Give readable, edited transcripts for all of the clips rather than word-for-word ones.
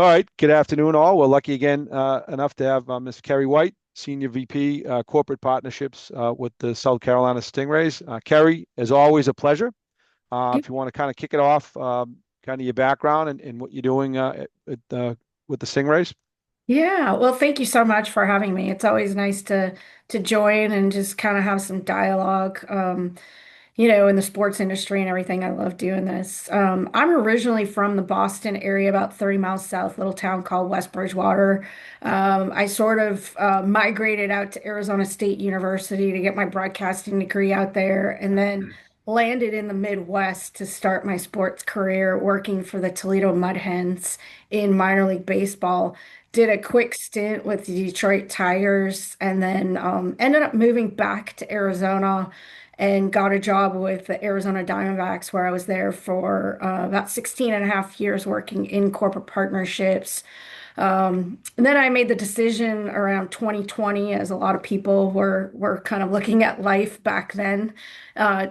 All right. Good afternoon, all. We're lucky again enough to have Ms. Kerri White, Senior VP, Corporate Partnerships with the South Carolina Stingrays. Kerri, as always, a pleasure. If you want to kind of kick it off, kind of your background and what you're doing with the Stingrays. Yeah, well, thank you so much for having me. It's always nice to join and just kind of have some dialogue. In the sports industry and everything. I love doing this. I'm originally from the Boston area, about 30 miles south, little town called West Bridgewater. I sort of migrated out to Arizona State University to get my broadcasting degree out there, and then landed in the Midwest to start my sports career working for the Toledo Mud Hens in minor league baseball. Did a quick stint with the Detroit Tigers, and then ended up moving back to Arizona and got a job with the Arizona Diamondbacks, where I was there for about 16 and a half years working in corporate partnerships. And then I made the decision around 2020, as a lot of people were kind of looking at life back then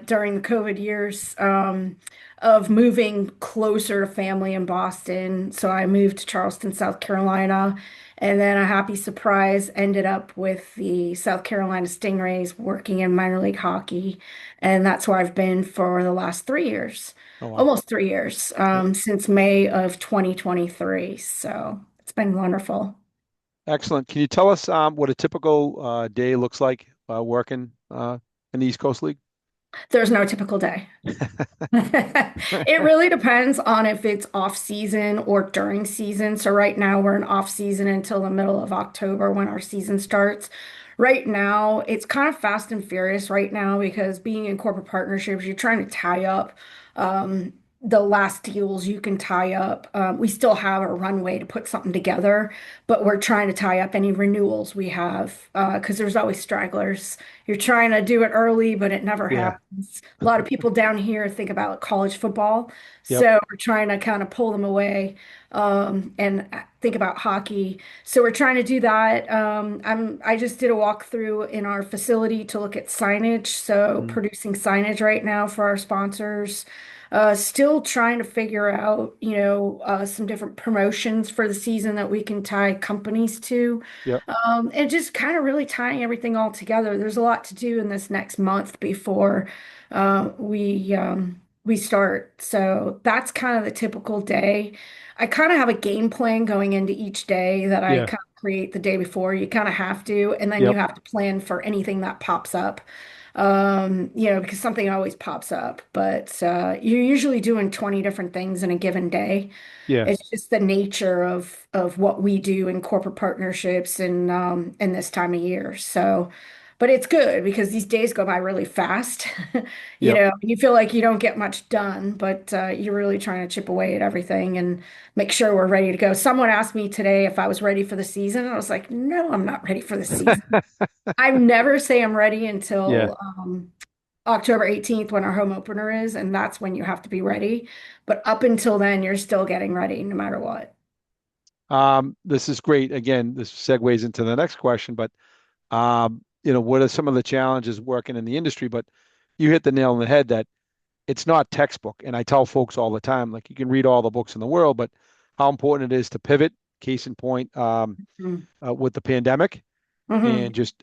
during the COVID years, of moving closer to family in Boston. So I moved to Charleston, South Carolina. And then a happy surprise ended up with the South Carolina Stingrays working in minor league hockey. And that's where I've been for the last 3 years, Oh, wow. almost 3 years, Yeah. since May of 2023. So it's been wonderful. Excellent. Can you tell us what a typical day looks like working in the East Coast League? There's no typical day. It really depends on if it's off season or during season. So right now we're in off season until the middle of October when our season starts. Right now, it's kind of fast and furious right now because being in corporate partnerships, you're trying to tie up um, the last deals you can tie up. We still have a runway to put something together, but we're trying to tie up any renewals we have because there's always stragglers. You're trying to do it early, but it never Yeah. happens. A lot of people down here think about college football, Yep. so we're trying to kind of pull them away and think about hockey. So we're trying to do that. I just did a walkthrough in our facility to look at signage, so Mm. producing signage right now for our sponsors. Still trying to figure out, some different promotions for the season that we can tie companies to. Yep. And just kind of really tying everything all together. There's a lot to do in this next month before we start. So that's kind of the typical day. I kind of have a game plan going into each day that I Yeah. kind of create the day before. You kind of have to, and then you Yep. have to plan for anything that pops up. Because something always pops up, but you're usually doing 20 different things in a given day. Yeah. It's just the nature of what we do in corporate partnerships and in this time of year. So, but it's good because these days go by really fast. Yep. You feel like you don't get much done, but you're really trying to chip away at everything and make sure we're ready to go. Someone asked me today if I was ready for the season, and I was like, no, I'm not ready for the season. I never say I'm ready Yeah. until October 18th when our home opener is, and that's when you have to be ready. But up until then, you're still getting ready no matter what. This is great. Again, this segues into the next question, but what are some of the challenges working in the industry? But you hit the nail on the head that it's not textbook. And I tell folks all the time, like you can read all the books in the world, but how important it is to pivot. Case in point, with the pandemic Mm-hmm. and just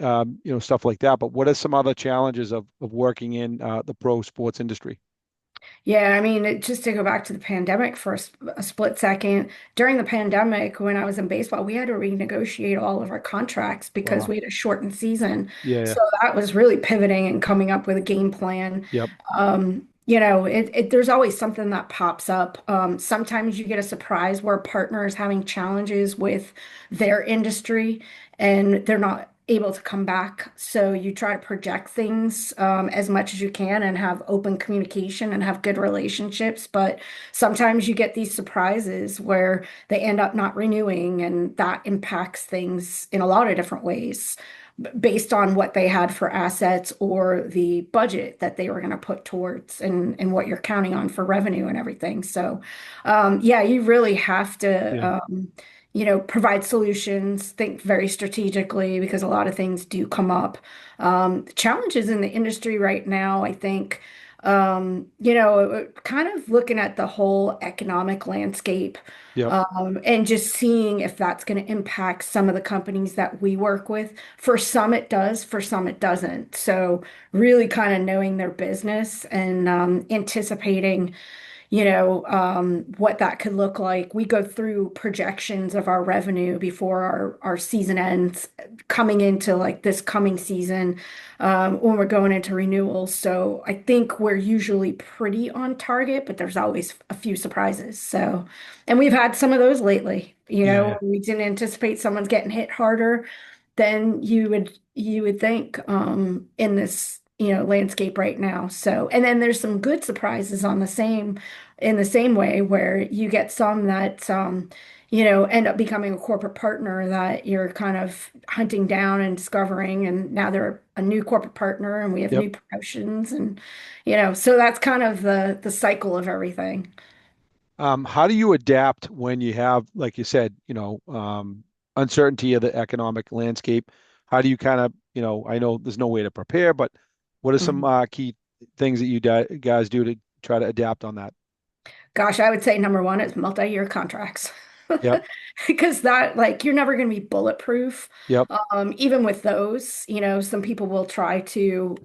stuff like that. But what are some other challenges of working in the pro sports industry? Yeah, I mean, just to go back to the pandemic for a split second, during the pandemic, when I was in baseball, we had to renegotiate all of our contracts because Wow. we had a shortened season. Yeah. Yeah. So that was really pivoting and coming up with a game plan. Yep. There's always something that pops up. Sometimes you get a surprise where a partner is having challenges with their industry and they're not able to come back. So you try to project things as much as you can and have open communication and have good relationships. But sometimes you get these surprises where they end up not renewing, and that impacts things in a lot of different ways based on what they had for assets or the budget that they were going to put towards and what you're counting on for revenue and everything. So, yeah, you really have Yeah. to, provide solutions, think very strategically because a lot of things do come up. The challenges in the industry right now, I think, kind of looking at the whole economic landscape, Yep. and just seeing if that's going to impact some of the companies that we work with. For some it does, for some it doesn't. So really kind of knowing their business and anticipating what that could look like. We go through projections of our revenue before our season ends, coming into like this coming season, when we're going into renewals. So I think we're usually pretty on target, but there's always a few surprises. So, and we've had some of those lately. Yeah, yeah. We didn't anticipate someone's getting hit harder than you would think in this landscape right now. So, and then there's some good surprises on the same in the same way where you get some that end up becoming a corporate partner that you're kind of hunting down and discovering, and now they're a new corporate partner and we have Yep. new promotions, and so that's kind of the cycle of everything. How do you adapt when you have, like you said, uncertainty of the economic landscape? How do you kind of, I know there's no way to prepare, but what are some Mhm. key things that you guys do to try to adapt on that? Gosh, I would say number one is multi-year contracts. Yep. Because that, like, you're never going to be bulletproof. Yep. Even with those, some people will try to,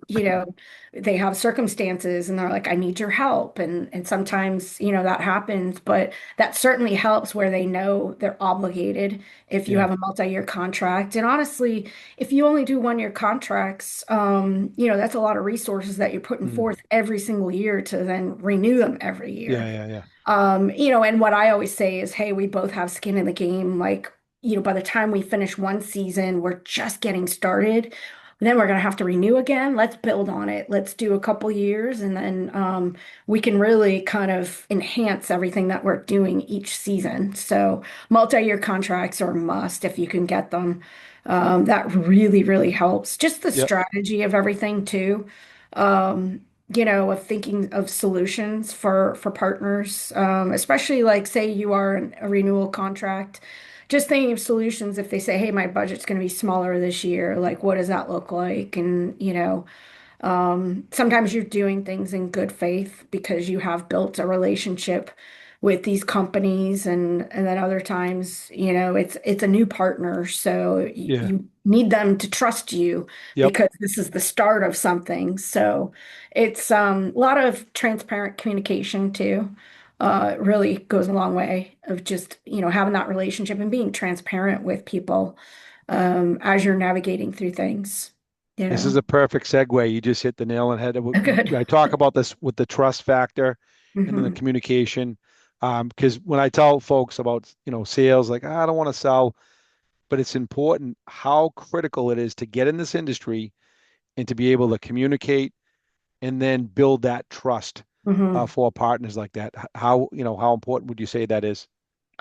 they have circumstances and they're like, I need your help. And sometimes, that happens, but that certainly helps where they know they're obligated if you Yeah. have a multi-year contract. And honestly, if you only do 1-year contracts, that's a lot of resources that you're putting Mm. forth every single year to then renew them every Yeah. year. Yeah. Yeah. And what I always say is, hey, we both have skin in the game. Like, by the time we finish one season, we're just getting started. Then we're going to have to renew again. Let's build on it. Let's do a couple years, and then we can really kind of enhance everything that we're doing each season. So, multi-year contracts are a must if you can get them. That really, really helps. Just the Yep. strategy of everything, too. Of thinking of solutions for partners, especially like say you are in a renewal contract, just thinking of solutions if they say, hey, my budget's going to be smaller this year, like what does that look like? And sometimes you're doing things in good faith because you have built a relationship with these companies, and then other times, it's a new partner, so Yeah. you need them to trust you Yep. because this is the start of something. So it's a lot of transparent communication too. Really goes a long way of just, having that relationship and being transparent with people as you're navigating through things, you This is know. a perfect segue. You just hit the nail on the head. Good. I talk about this with the trust factor and then the Hmm. communication. Because when I tell folks about, sales, like, I don't want to sell, but it's important how critical it is to get in this industry and to be able to communicate and then build that trust Hmm. for partners like that. How important would you say that is?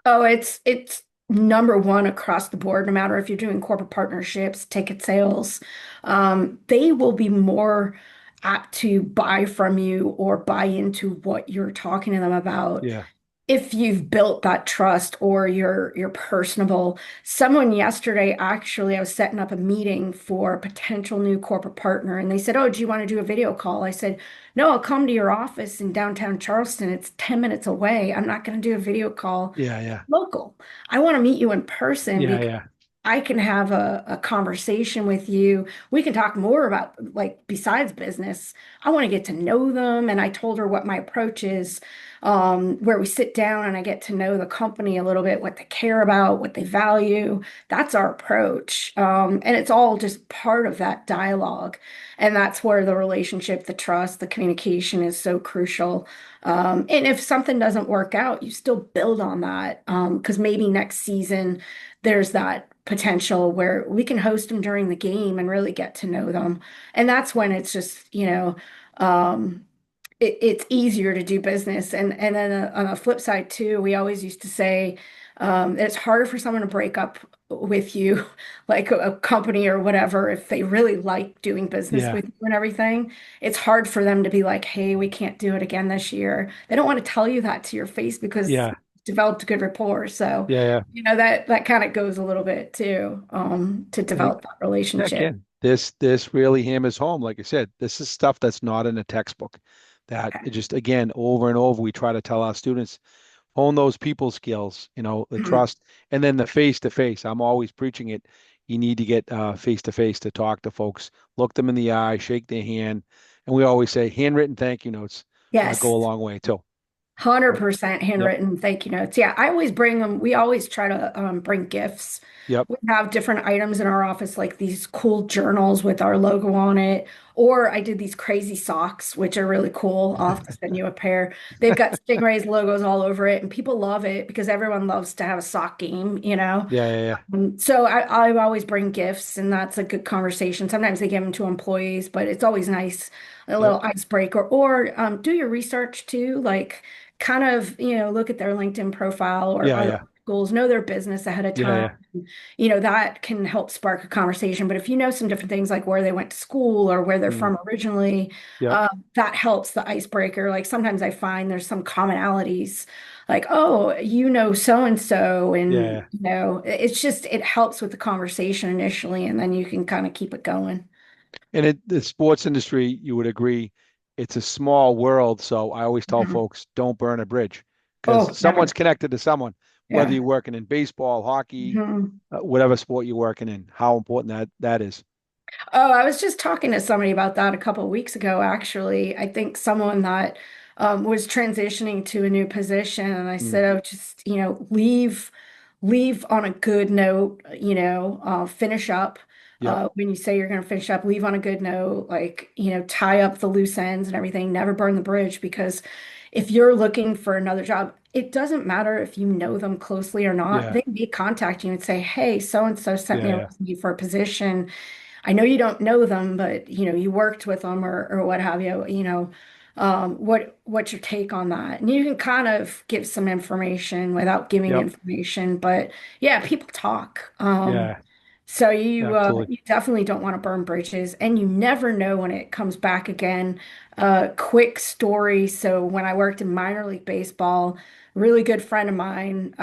Oh, it's number one across the board, no matter if you're doing corporate partnerships, ticket sales. They will be more apt to buy from you or buy into what you're talking to them about Yeah. if you've built that trust or you're personable. Someone yesterday, actually, I was setting up a meeting for a potential new corporate partner, and they said, "Oh, do you want to do a video call?" I said, "No, I'll come to your office in downtown Charleston. It's 10 minutes away. I'm not going to do a video call Yeah. Yeah. local. I want to meet you in person Yeah. because Yeah. I can have a conversation with you. We can talk more about, like, besides business. I want to get to know them." And I told her what my approach is, where we sit down and I get to know the company a little bit, what they care about, what they value. That's our approach. And it's all just part of that dialogue. And that's where the relationship, the trust, the communication is so crucial. And if something doesn't work out, you still build on that. Because maybe next season there's that potential where we can host them during the game and really get to know them. And that's when it's just, um, it's easier to do business. And then on the flip side too, we always used to say it's harder for someone to break up with you, like a company or whatever, if they really like doing business Yeah. with you and everything. It's hard for them to be like, hey, we can't do it again this year. They don't want to tell you that to your face because Yeah. you've developed a good rapport. So, Yeah. Yeah. that kind of goes a little bit too, to And develop that relationship. again, this really hammers home. Like I said, this is stuff that's not in a textbook. that it just, again, over and over, we try to tell our students, hone those people skills, the trust, and then the face to face. I'm always preaching it. You need to get face to face to talk to folks, look them in the eye, shake their hand. And we always say handwritten thank you notes go a Yes. long way too. So, 100% yep, handwritten thank you notes. Yeah, I always bring them. We always try to bring gifts. yep, We have different items in our office, like these cool journals with our logo on it. Or I did these crazy socks, which are really cool. I'll have to send you a pair. They've got Stingrays logos all over it, and people love it because everyone loves to have a sock game. yeah, yeah, yeah, So I always bring gifts, and that's a good conversation. Sometimes they give them to employees, but it's always nice, a yep, little icebreaker. Or do your research too, like kind of, look at their LinkedIn profile or yeah, other yeah, articles, know their business ahead of yeah, time. yeah, That can help spark a conversation. But if you know some different things like where they went to school or where they're mm, from originally, yep, that helps the icebreaker. Like sometimes I find there's some commonalities, like, oh, so and so, yeah, and yeah. it's just it helps with the conversation initially, and then you can kind of keep it going. And the sports industry, you would agree, it's a small world. So I always tell Mhm. folks, don't burn a bridge because Oh, someone's never. connected to someone, whether Yeah. you're working in baseball, hockey, Mhm. whatever sport you're working in, how important that is. Oh, I was just talking to somebody about that a couple of weeks ago, actually. I think someone that was transitioning to a new position, and I Mm, said, "Oh, just leave on a good note. Finish up. yep. When you say you're going to finish up, leave on a good note. Like, tie up the loose ends and everything. Never burn the bridge because if you're looking for another job, it doesn't matter if you know them closely or not. Yeah. They may contact you and say, "Hey, so and so sent Yeah. me a Yeah. resume for a position." I know you don't know them, but you worked with them or what have you, what's your take on that? And you can kind of give some information without giving Yep. information, but yeah, people talk. Yeah. So you Absolutely. you definitely don't want to burn bridges, and you never know when it comes back again. Quick story. So when I worked in minor league baseball, really good friend of mine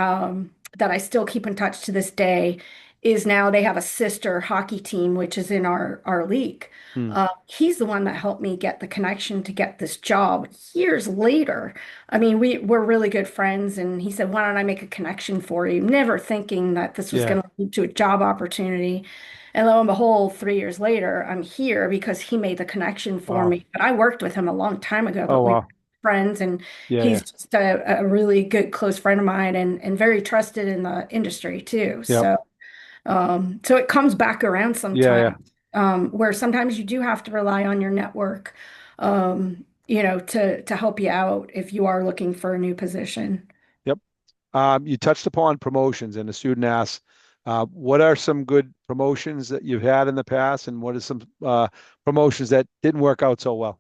that I still keep in touch to this day is now they have a sister hockey team, which is in our league. Mm, He's the one that helped me get the connection to get this job years later. I mean, we're really good friends, and he said, "Why don't I make a connection for you?" Never thinking that this was yeah. going to lead to a job opportunity. And lo and behold, 3 years later, I'm here because he made the connection for Wow. me. But I worked with him a long time ago, Oh, but we were wow. friends, and Yeah. he's Yeah. just a really good close friend of mine and very trusted in the industry too. Yep. So it comes back around Yeah. Yeah. sometimes, where sometimes you do have to rely on your network, to help you out if you are looking for a new position. Yep. You touched upon promotions, and the student asks, what are some good promotions that you've had in the past, and what are some promotions that didn't work out so well?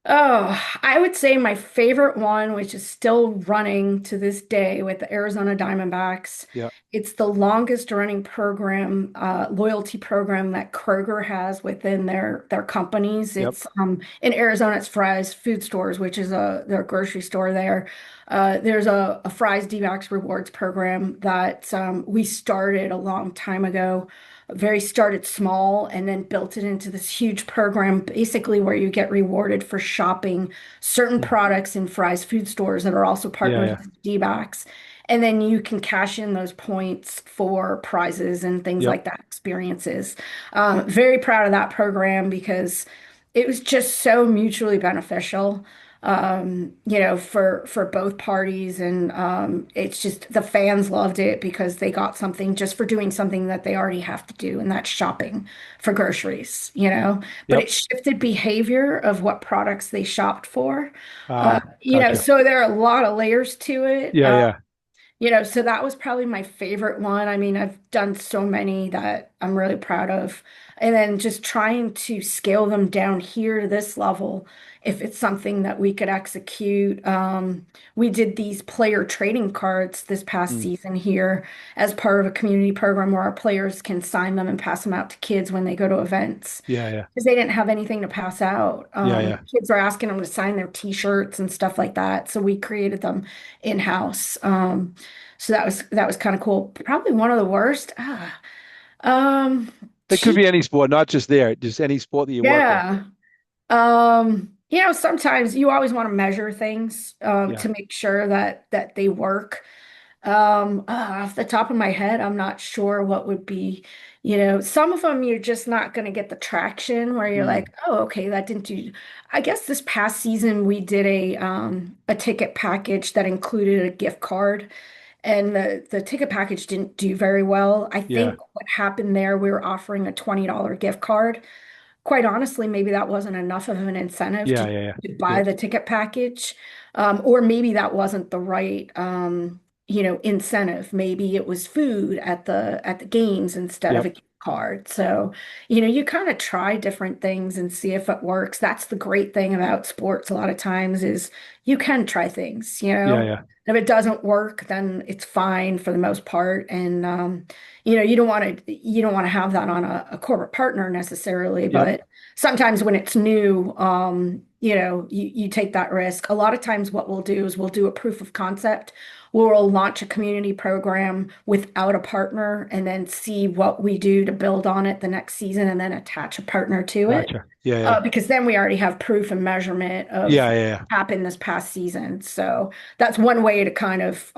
Oh, I would say my favorite one, which is still running to this day with the Arizona Diamondbacks. Yeah. It's the longest running program, loyalty program that Kroger has within their companies. Yep. It's in Arizona, it's Fry's Food Stores, which is their grocery store there. There's a Fry's D-Backs Rewards program that we started a long time ago, very started small and then built it into this huge program, basically where you get rewarded for shopping certain Mm, products in Fry's food stores that are also yeah. partners Yeah. with D-Backs. And then you can cash in those points for prizes and things Yep. like that, experiences. Very proud of that program because it was just so mutually beneficial, for both parties. And it's just the fans loved it because they got something just for doing something that they already have to do, and that's shopping for groceries. But Yep. it shifted behavior of what products they shopped for. Gotcha. So there are a lot of layers to it. Yeah. Yeah. So that was probably my favorite one. I mean, I've done so many that I'm really proud of. And then just trying to scale them down here to this level, if it's something that we could execute. We did these player trading cards this past Mm, season here as part of a community program where our players can sign them and pass them out to kids when they go to events yeah. Yeah. because they didn't have anything to pass out. Yeah. Yeah. Kids were asking them to sign their t-shirts and stuff like that. So we created them in-house. So that was kind of cool. Probably one of the worst. It could Gee, be any sport, not just there, just any sport that you work with. yeah. Sometimes you always want to measure things Yeah. to make sure that they work. Off the top of my head, I'm not sure what would be, some of them you're just not going to get the traction where you're Mm. like, oh, okay, that didn't do. I guess this past season we did a ticket package that included a gift card, and the ticket package didn't do very well. I Yeah. think what happened there, we were offering a $20 gift card. Quite honestly, maybe that wasn't enough of an incentive Yeah. Yeah. Yeah. to buy Yep. the ticket package. Or maybe that wasn't the right incentive. Maybe it was food at the games instead of Yep. a gift card. So, you kind of try different things and see if it works. That's the great thing about sports a lot of times is you can try things, you Yeah. know. Yeah. If it doesn't work, then it's fine for the most part. And you don't want to have that on a corporate partner necessarily, Yep. but sometimes when it's new, you take that risk. A lot of times what we'll do is we'll do a proof of concept. We'll launch a community program without a partner and then see what we do to build on it the next season and then attach a partner to it. Gotcha. Yeah. Yeah. Because then we already have proof and measurement of Yeah. what Yeah. Yeah. happened this past season. So that's one way to kind of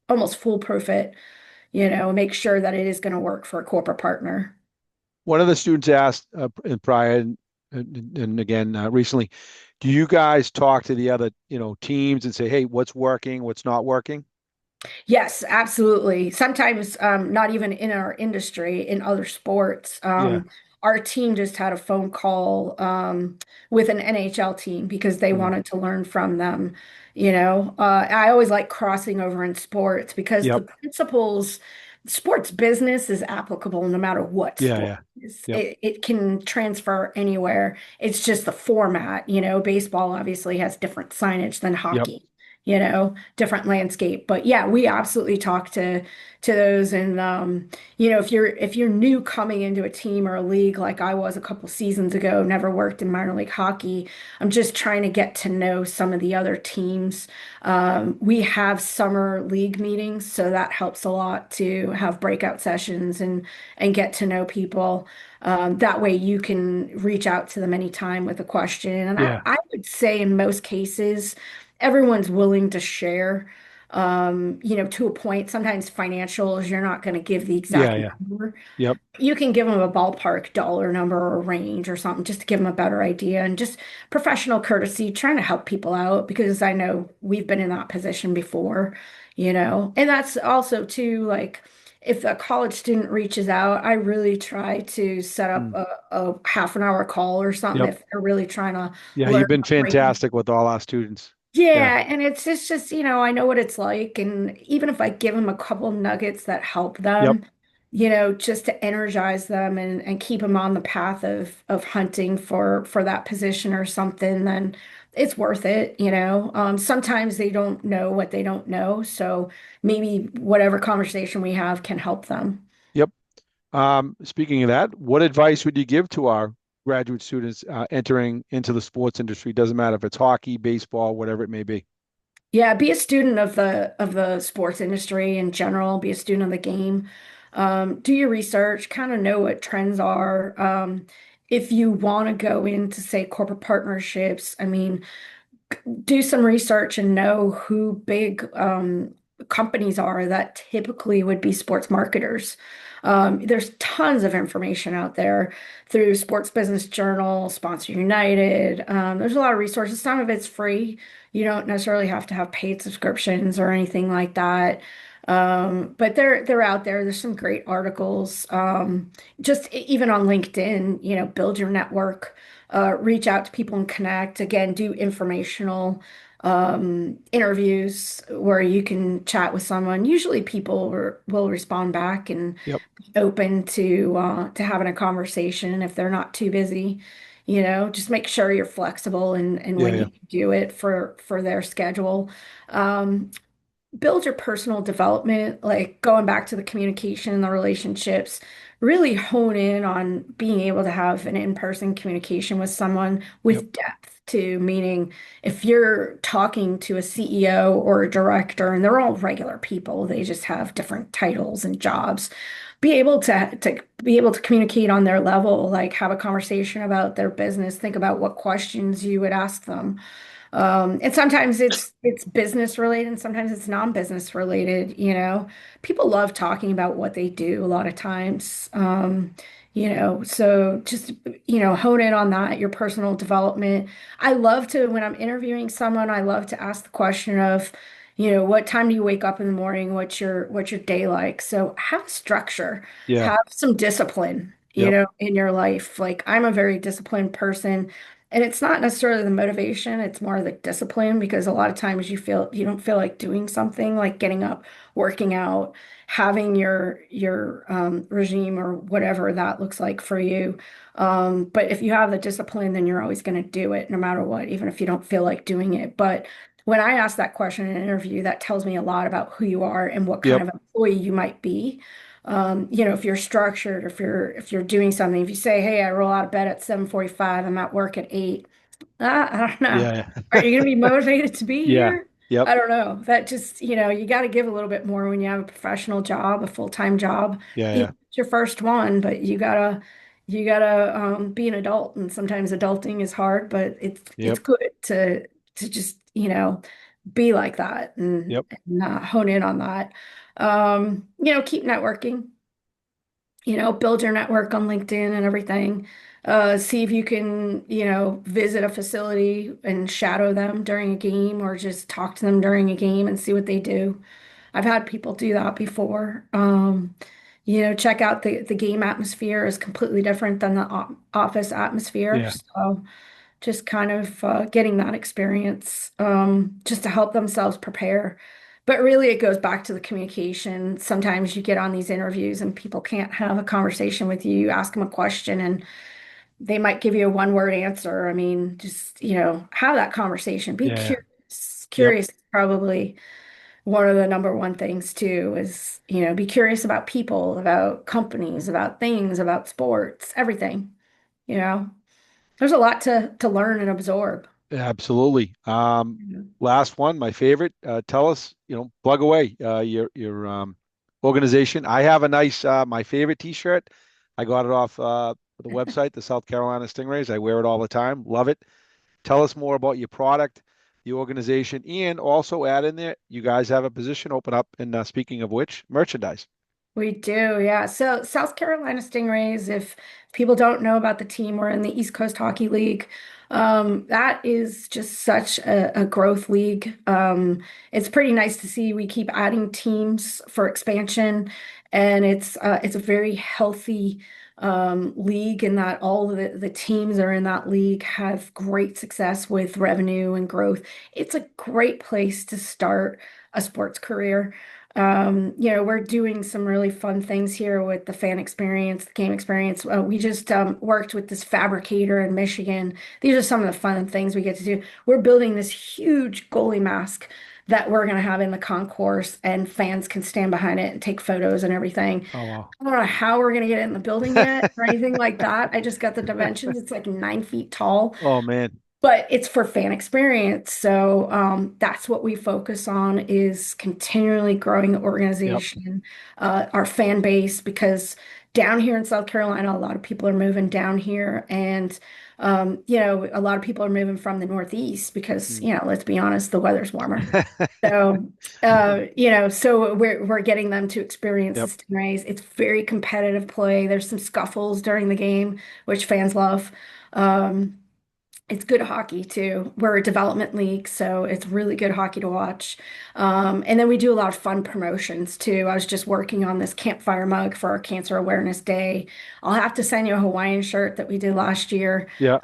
almost foolproof it, make sure that it is going to work for a corporate partner. One of the students asked in prior and again recently, do you guys talk to the other, teams and say, hey, what's working, what's not working? Yes, absolutely. Sometimes, not even in our industry, in other sports. Yeah. Our team just had a phone call with an NHL team because they Mm. wanted to learn from them. I always like crossing over in sports because the Yep. principles, sports business is applicable no matter what Yeah. sport Yeah. is. Yep. It can transfer anywhere. It's just the format. Baseball obviously has different signage than Yep. hockey, different landscape. But yeah, we absolutely talk to those. And if you're new coming into a team or a league like I was a couple seasons ago, never worked in minor league hockey, I'm just trying to get to know some of the other teams. We have summer league meetings, so that helps a lot to have breakout sessions and get to know people. That way you can reach out to them anytime with a question. And I, Yeah. I would say in most cases, everyone's willing to share, to a point. Sometimes financials, you're not going to give the Yeah. exact Yeah. number. Yep. You can give them a ballpark dollar number or range or something just to give them a better idea and just professional courtesy, trying to help people out because I know we've been in that position before, and that's also too, like, if a college student reaches out, I really try to set up Mm. a half an hour call or something Yep. if they're really trying to Yeah. learn You've been how great. fantastic with all our students. Yeah. Yeah, and it's just, I know what it's like. And even if I give them a couple of nuggets that help Yep. them, just to energize them and keep them on the path of hunting for that position or something, then it's worth it. Sometimes they don't know what they don't know. So maybe whatever conversation we have can help them. Yep. Speaking of that, what advice would you give to our graduate students entering into the sports industry? Doesn't matter if it's hockey, baseball, whatever it may be. Yeah, be a student of the sports industry in general, be a student of the game. Do your research, kind of know what trends are. If you want to go into, say, corporate partnerships, I mean, do some research and know who big companies are that typically would be sports marketers. There's tons of information out there through Sports Business Journal, Sponsor United. There's a lot of resources. Some of it's free. You don't necessarily have to have paid subscriptions or anything like that. But they're out there. There's some great articles. Just even on LinkedIn, build your network, reach out to people and connect. Again, do informational interviews where you can chat with someone. Usually people will respond back and Yep. be open to having a conversation if they're not too busy. Just make sure you're flexible and Yeah. when Yeah. you do it for their schedule. Um, Build your personal development, like going back to the communication and the relationships. really hone in on being able to have an in-person communication with someone Yep. with depth too, meaning if you're talking to a CEO or a director and they're all regular people, they just have different titles and jobs, be able to be able to communicate on their level, like have a conversation about their business, think about what questions you would ask them. And sometimes it's business related and sometimes it's non-business related, you know. People love talking about what they do a lot of times. So just, hone in on that, your personal development. I love to, when I'm interviewing someone, I love to ask the question of, what time do you wake up in the morning? What's your day like? So have a structure, Yeah. have some discipline, Yep. in your life. Like I'm a very disciplined person. And it's not necessarily the motivation, it's more the discipline because a lot of times you don't feel like doing something like getting up, working out, having your regime or whatever that looks like for you. But if you have the discipline, then you're always going to do it no matter what, even if you don't feel like doing it. But when I ask that question in an interview, that tells me a lot about who you are and what kind Yep. of employee you might be. If you're structured, if you're doing something, if you say, "Hey, I roll out of bed at 7:45, I'm at work at 8." I don't know. Yeah. Are you going to be motivated to be Yeah. here? Yep. I don't know. That just, you got to give a little bit more when you have a professional job, a full-time job. Yeah. Even Yeah. if it's your first one, but you gotta be an adult, and sometimes adulting is hard, but it's Yep. good to just, be like that and, Yep. hone in on that. Keep networking, build your network on LinkedIn and everything. See if you can, visit a facility and shadow them during a game or just talk to them during a game and see what they do. I've had people do that before. Check out the game atmosphere is completely different than the office atmosphere. Yeah. So just kind of getting that experience just to help themselves prepare. But really, it goes back to the communication. Sometimes you get on these interviews and people can't have a conversation with you. You ask them a question and they might give you a one-word answer. I mean, just, have that conversation. Be Yeah. curious. Yep. Curious is probably one of the number one things too, is, be curious about people, about companies, about things, about sports, everything, you know. There's a lot to learn and absorb. Absolutely. Last one, my favorite. Tell us, plug away your organization. I have a nice my favorite T-shirt. I got it off the website, the South Carolina Stingrays. I wear it all the time. Love it. Tell us more about your product, the organization, and also add in there, you guys have a position open up. And speaking of which, merchandise. We do, yeah. So South Carolina Stingrays, if people don't know about the team, we're in the East Coast Hockey League. That is just such a growth league. It's pretty nice to see we keep adding teams for expansion, and it's a very healthy league in that all of the teams that are in that league have great success with revenue and growth. It's a great place to start a sports career. We're doing some really fun things here with the fan experience, the game experience. We just worked with this fabricator in Michigan. These are some of the fun things we get to do. We're building this huge goalie mask that we're going to have in the concourse, and fans can stand behind it and take photos and everything. Oh wow. I don't know how we're going to get it in the building yet or anything like that. I just got the dimensions. It's like 9 feet tall, Oh man. but it's for fan experience. So that's what we focus on, is continually growing the Yep. organization, our fan base, because down here in South Carolina, a lot of people are moving down here, and a lot of people are moving from the Northeast because, Mm. let's be honest, the weather's warmer. So, so we're getting them to experience the Yep. Stingrays. It's very competitive play. There's some scuffles during the game, which fans love. Um, it's good hockey too. We're a development league, so it's really good hockey to watch. And then we do a lot of fun promotions too. I was just working on this campfire mug for our Cancer Awareness Day. I'll have to send you a Hawaiian shirt that we did last year. Yeah.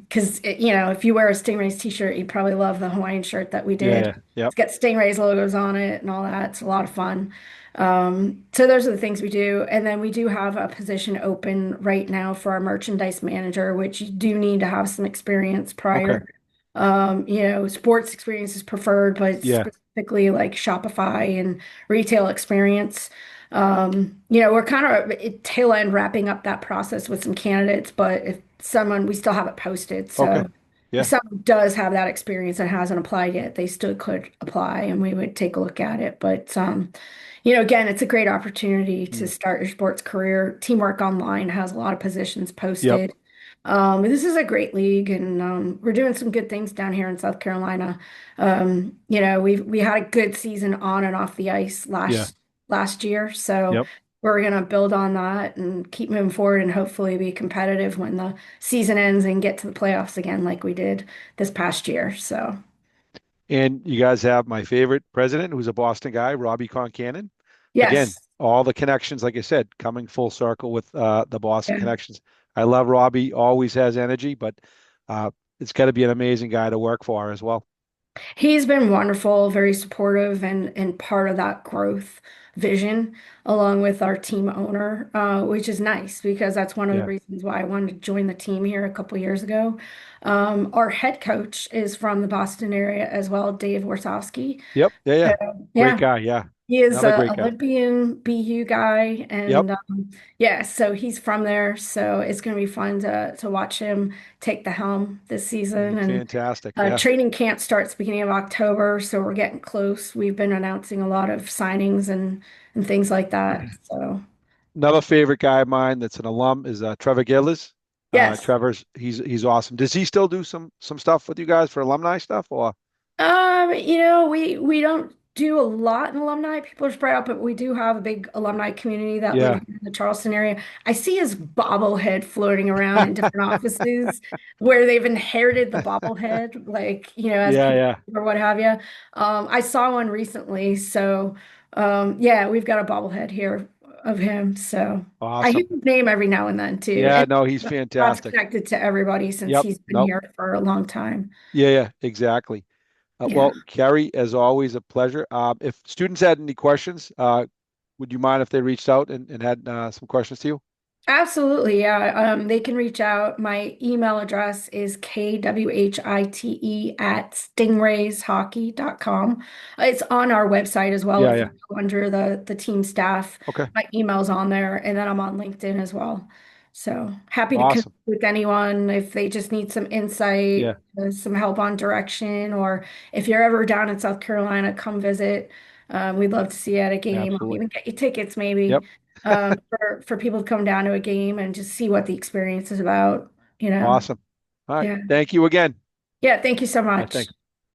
Because, if you wear a Stingrays t-shirt, you'd probably love the Hawaiian shirt that we Yeah. did. Yeah. Yep. It's got Stingrays logos on it and all that. It's a lot of fun. So those are the things we do. And then we do have a position open right now for our merchandise manager, which you do need to have some experience Okay. prior. Sports experience is preferred, but Yeah. specifically like Shopify and retail experience. We're kind of at tail end wrapping up that process with some candidates, but if someone, we still have it posted. Okay. So if Yeah. someone does have that experience and hasn't applied yet, they still could apply and we would take a look at it. But, again, it's a great opportunity to Mm. start your sports career. Teamwork Online has a lot of positions Yep. posted. This is a great league, and we're doing some good things down here in South Carolina. We had a good season on and off the ice Yeah. last year, so Yep. we're gonna build on that and keep moving forward, and hopefully be competitive when the season ends and get to the playoffs again, like we did this past year. So And you guys have my favorite president, who's a Boston guy, Robbie Concannon. Again, yes, all the connections, like I said, coming full circle with the Boston yeah. connections. I love Robbie, always has energy, but uh, it's got to be an amazing guy to work for as well. He's been wonderful, very supportive, and part of that growth vision, along with our team owner, which is nice because that's one of the Yeah. reasons why I wanted to join the team here a couple years ago. Our head coach is from the Boston area as well, Dave Warsowski. Yep. Yeah. So, Yeah. Great yeah, guy. Yeah. he is Another a great guy. Olympian BU guy, Yep. and yeah, so he's from there. So it's going to be fun to watch him take the helm this season. And Fantastic. Yeah. training camp starts beginning of October, so we're getting close. We've been announcing a lot of signings and things like that. So Another favorite guy of mine that's an alum is Trevor Gillis. yes. Trevor's he's awesome. Does he still do some stuff with you guys for alumni stuff or? We don't do a lot in alumni. People are spread out, but we do have a big alumni community that live Yeah. in the Charleston area. I see his bobblehead floating around in different offices where they've inherited the bobblehead, like, as Yeah. people Yeah. or what have you. I saw one recently, so yeah, we've got a bobblehead here of him. So I hear Awesome. his name every now and then too, Yeah. and No, he's God's fantastic. connected to everybody since Yep. he's been Nope. here for a long time. Yeah. Yeah. Exactly. Yeah. Well, Kerri, as always, a pleasure. If students had any questions, would you mind if they reached out and had some questions to you? Absolutely, yeah. They can reach out. My email address is kwhite@stingrayshockey.com. It's on our website as well. Yeah. If you Yeah. go under the team staff, Okay. my email's on there, and then I'm on LinkedIn as well. So happy to connect Awesome. with anyone if they just need some Yeah. insight, some help on direction, or if you're ever down in South Carolina, come visit. We'd love to see you at a game. I'll Absolutely. even get you tickets maybe Yep. for people to come down to a game and just see what the experience is about. Awesome. All right. Yeah. Thank you again. Yeah, thank you so I think. much.